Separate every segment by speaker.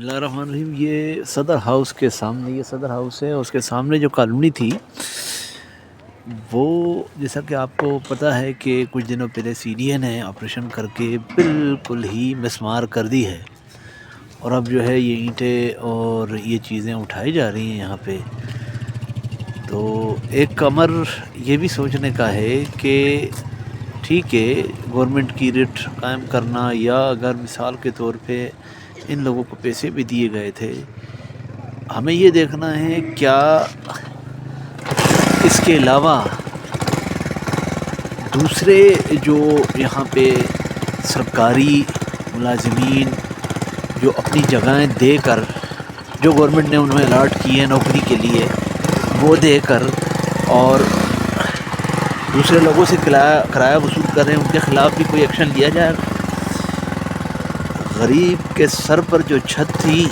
Speaker 1: اللہ الرحمن الرحیم۔ یہ صدر ہاؤس کے سامنے، یہ صدر ہاؤس ہے، اس کے سامنے جو کالونی تھی وہ جیسا کہ آپ کو پتہ ہے کہ کچھ دنوں پہلے سی ڈی اے نے آپریشن کر کے بالکل ہی مسمار کر دی ہے، اور اب جو ہے یہ اینٹیں اور یہ چیزیں اٹھائی جا رہی ہیں یہاں پہ۔ تو ایک امر یہ بھی سوچنے کا ہے کہ ٹھیک ہے گورنمنٹ کی ریٹ قائم کرنا، یا اگر مثال کے طور پہ ان لوگوں کو پیسے بھی دیے گئے تھے، ہمیں یہ دیکھنا ہے کیا اس کے علاوہ دوسرے جو یہاں پہ سرکاری ملازمین جو اپنی جگہیں دے کر، جو گورنمنٹ نے انہیں الاٹ کی ہے نوکری کے لیے، وہ دے کر اور دوسرے لوگوں سے کرایہ وصول کر رہے ہیں، ان کے خلاف بھی کوئی ایکشن لیا جائے گا۔ غریب کے سر پر جو چھت تھی،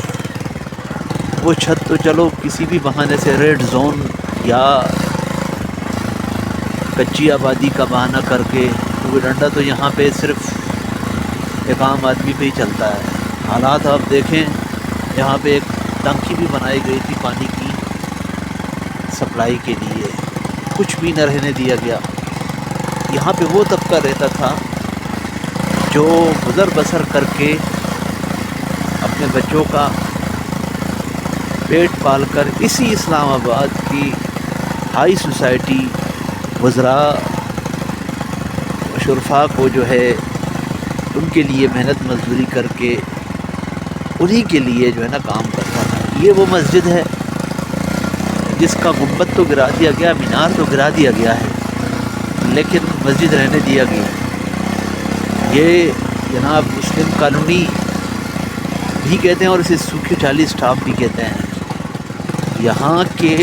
Speaker 1: وہ چھت تو چلو کسی بھی بہانے سے ریڈ زون یا کچی آبادی کا بہانہ کر کے، کیونکہ ڈنڈا تو یہاں پہ صرف ایک عام آدمی پہ ہی چلتا ہے۔ حالات آپ دیکھیں، یہاں پہ ایک ٹنکی بھی بنائی گئی تھی پانی کی سپلائی کے لیے، کچھ بھی نہ رہنے دیا گیا۔ یہاں پہ وہ طبقہ رہتا تھا جو گزر بسر کر کے اپنے بچوں کا پیٹ پال کر اسی اسلام آباد کی ہائی سوسائٹی وزراء و شرفاء کو جو ہے ان کے لیے محنت مزدوری کر کے انہی کے لیے جو ہے نا کام کرتا تھا۔ یہ وہ مسجد ہے جس کا گنبد تو گرا دیا گیا، مینار تو گرا دیا گیا ہے، لیکن مسجد رہنے دیا گیا۔ یہ جناب مسلم کالونی بھی کہتے ہیں اور اسے سوکھی چالی سٹاپ بھی کہتے ہیں۔ یہاں کے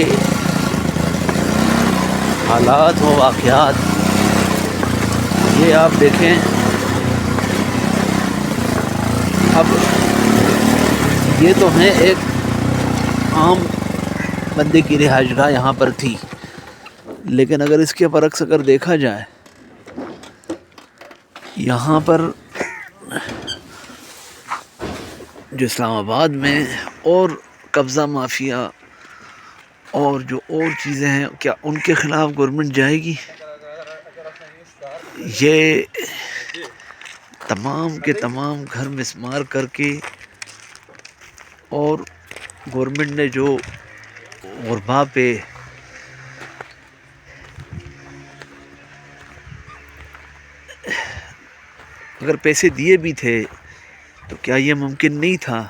Speaker 1: حالات و واقعات یہ آپ دیکھیں۔ اب یہ تو ہیں ایک عام بندے کی رہائش گاہ یہاں پر تھی، لیکن اگر اس کے برعکس اگر دیکھا جائے، یہاں پر جو اسلام آباد میں اور قبضہ مافیا اور جو اور چیزیں ہیں، کیا ان کے خلاف گورنمنٹ جائے گی؟ یہ تمام کے تمام گھر مسمار کر کے، اور گورنمنٹ نے جو غربا پہ اگر پیسے دیے بھی تھے تو کیا یہ ممکن نہیں تھا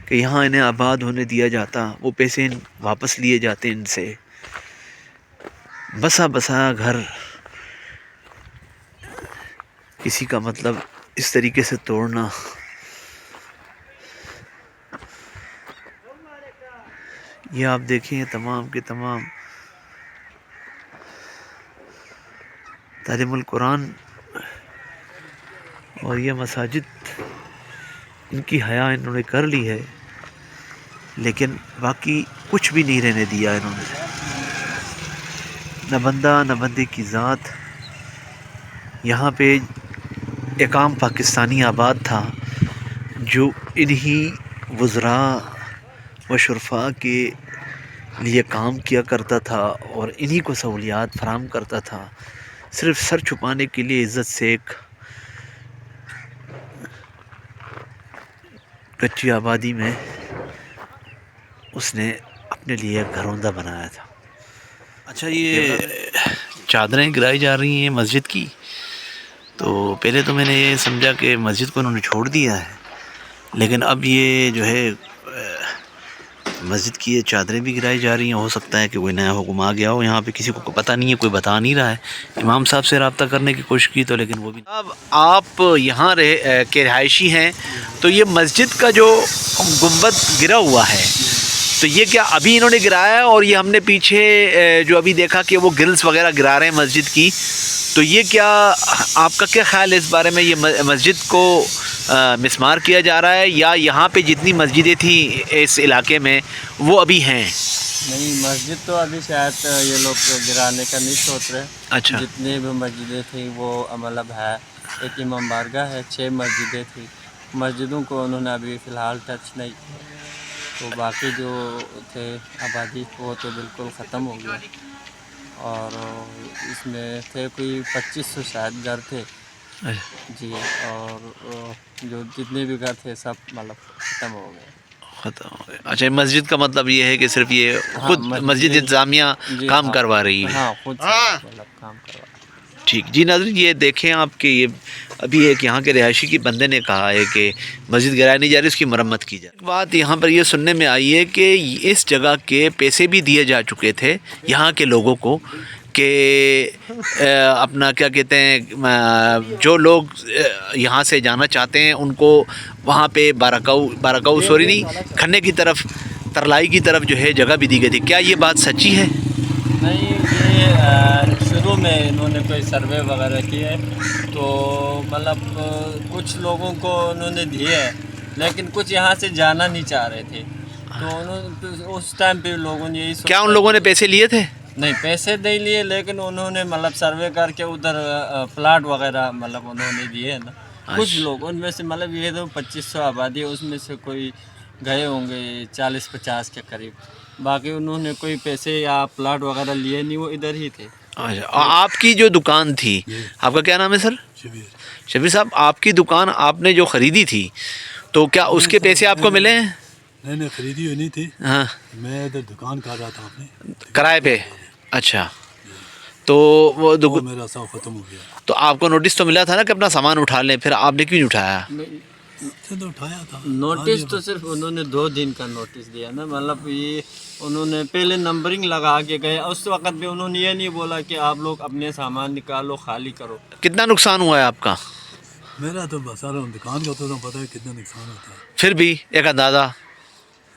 Speaker 1: کہ یہاں انہیں آباد ہونے دیا جاتا، وہ پیسے واپس لیے جاتے ان سے؟ بسا بسا گھر کسی کا مطلب اس طریقے سے توڑنا۔ یہ آپ دیکھیں تمام کے تمام تعلیم القرآن اور یہ مساجد، ان کی حیا انہوں نے کر لی ہے، لیکن باقی کچھ بھی نہیں رہنے دیا انہوں نے، نہ بندہ نہ بندے کی ذات۔ یہاں پہ ایک عام پاکستانی آباد تھا جو انہی وزراء و شرفاء کے لیے کام کیا کرتا تھا اور انہی کو سہولیات فراہم کرتا تھا، صرف سر چھپانے کے لیے عزت سے ایک کچی آبادی میں اس نے اپنے لیے گھروندہ بنایا تھا۔ اچھا، یہ چادریں گرائی جا رہی ہیں مسجد کی، تو پہلے تو میں نے یہ سمجھا کہ مسجد کو انہوں نے چھوڑ دیا ہے، لیکن اب یہ جو ہے مسجد کی یہ چادریں بھی گرائی جا رہی ہیں۔ ہو سکتا ہے کہ کوئی نیا حکم آ گیا ہو، یہاں پہ کسی کو پتہ نہیں ہے، کوئی بتا نہیں رہا ہے۔ امام صاحب سے رابطہ کرنے کی کوشش کی تو لیکن وہ بھی۔ اب آپ یہاں کے رہائشی ہیں، تو یہ مسجد کا جو گنبد گرا ہوا ہے، تو یہ کیا ابھی انہوں نے گرایا ہے؟ اور یہ ہم نے پیچھے جو ابھی دیکھا کہ وہ گرلز وغیرہ گرا رہے ہیں مسجد کی، تو یہ کیا آپ کا کیا خیال ہے اس بارے میں؟ یہ مسجد کو مسمار کیا جا رہا ہے، یا یہاں پہ جتنی مسجدیں تھیں اس علاقے میں وہ ابھی ہیں؟
Speaker 2: نہیں، مسجد تو ابھی شاید یہ لوگ گرانے کا نہیں سوچ رہے۔
Speaker 1: اچھا،
Speaker 2: جتنی بھی مسجدیں تھیں وہ مطلب ہے، ایک امام بارگاہ ہے، 6 مسجدیں تھیں، مسجدوں کو انہوں نے ابھی فی الحال ٹچ نہیں کیا، تو باقی جو تھے آبادی وہ تو بالکل ختم ہو گیا، اور اس میں تھے کوئی 2500 شاید گھر تھے جی، اور جو جتنے بھی گھر تھے سب مطلب ختم ہو گئے.
Speaker 1: ختم ہو گئے. اچھا مسجد کا مطلب یہ ہے کہ صرف یہ
Speaker 2: ہاں
Speaker 1: خود مسجد انتظامیہ
Speaker 2: جی
Speaker 1: کام
Speaker 2: ہاں
Speaker 1: کروا رہی ہے.
Speaker 2: ہاں خود سے مطلب کام کروا.
Speaker 1: ٹھیک جی ناظرین، یہ دیکھیں آپ کہ یہ ابھی ایک یہاں کے رہائشی کی بندے نے کہا ہے کہ مسجد گرائی نہیں جا رہی، اس کی مرمت کی جائے. ایک بات یہاں پر یہ سننے میں آئی ہے کہ اس جگہ کے پیسے بھی دیے جا چکے تھے یہاں کے لوگوں کو کہ اپنا کیا کہتے ہیں جو لوگ یہاں سے جانا چاہتے ہیں ان کو وہاں پہ بارکاؤ سوری نہیں کھننے کی طرف ترلائی کی طرف جو ہے جگہ بھی دی گئی تھی. کیا یہ بات سچی ہے؟
Speaker 2: نہیں، یہ شروع میں انہوں نے کوئی سروے وغیرہ کی ہے تو مطلب کچھ لوگوں کو انہوں نے دیے ہے، لیکن کچھ یہاں سے جانا نہیں چاہ رہے تھے، تو انہوں اس ٹائم پہ لوگوں نے یہی
Speaker 1: کیا ان لوگوں نے پیسے لیے تھے؟
Speaker 2: نہیں پیسے نہیں لیے، لیکن انہوں نے مطلب سروے کر کے ادھر پلاٹ وغیرہ مطلب انہوں نے دیے ہیں نا. کچھ لوگ ان میں سے مطلب یہ تو 2500 آبادی ہے، اس میں سے کوئی گئے ہوں گے 40-50 کے قریب، باقی انہوں نے کوئی پیسے یا پلاٹ وغیرہ لیے نہیں، وہ ادھر ہی تھے.
Speaker 1: اچھا، آپ کی جو دکان تھی، آپ کا کیا نام ہے سر؟ شبیر صاحب، آپ کی دکان آپ نے جو خریدی تھی تو کیا اس کے پیسے آپ کو ملے ہیں؟
Speaker 3: نہیں خریدی ہوئی نہیں تھی،
Speaker 1: ہاں
Speaker 3: میں ادھر دکان کر رہا تھا اپنے
Speaker 1: کرائے پہ. اچھا، تو وہ
Speaker 3: میرا سب ختم ہو گیا.
Speaker 1: تو آپ کو نوٹس تو ملا تھا نا کہ اپنا سامان اٹھا لیں، پھر آپ نے کیوں نہیں اٹھایا؟
Speaker 3: تو اٹھایا تھا
Speaker 2: نوٹس تو صرف انہوں نے 2 دن کا نوٹس دیا نا، مطلب یہ انہوں نے پہلے نمبرنگ لگا کے گئے، اس وقت بھی انہوں نے یہ نہیں بولا کہ آپ لوگ اپنے سامان نکالو خالی کرو.
Speaker 1: کتنا نقصان ہوا ہے آپ کا؟
Speaker 3: میرا تو سارا دکان کا تو پتہ ہے کتنا نقصان ہوتا ہے.
Speaker 1: پھر بھی ایک اندازہ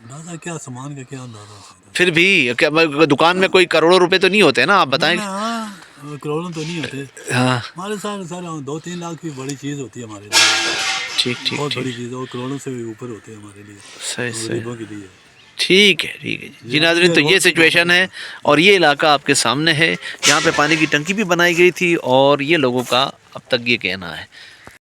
Speaker 3: اندازہ کیا سامان کا کیا اندازہ ہو سکتا ہے.
Speaker 1: پھر بھی دکان میں کوئی کروڑوں روپے تو نہیں ہوتے نا، آپ بتائیں.
Speaker 3: ہاں کروڑوں تو نہیں ہوتے
Speaker 1: ہاں
Speaker 3: ہمارے سارے 2-3 لاکھ کی بڑی چیز ہوتی ہے ہمارے لیے،
Speaker 1: ٹھیک ٹھیک
Speaker 3: بہت بڑی
Speaker 1: ٹھیک،
Speaker 3: چیز ہے، اور کروڑوں سے بھی اوپر ہوتے ہیں ہمارے لیے،
Speaker 1: صحیح صحیح،
Speaker 3: غریبوں کے لیے.
Speaker 1: ٹھیک ہے جی ناظرین، تو یہ سچویشن ہے اور یہ علاقہ آپ کے سامنے ہے. یہاں پہ پانی کی ٹنکی بھی بنائی گئی تھی اور یہ لوگوں کا اب تک یہ کہنا ہے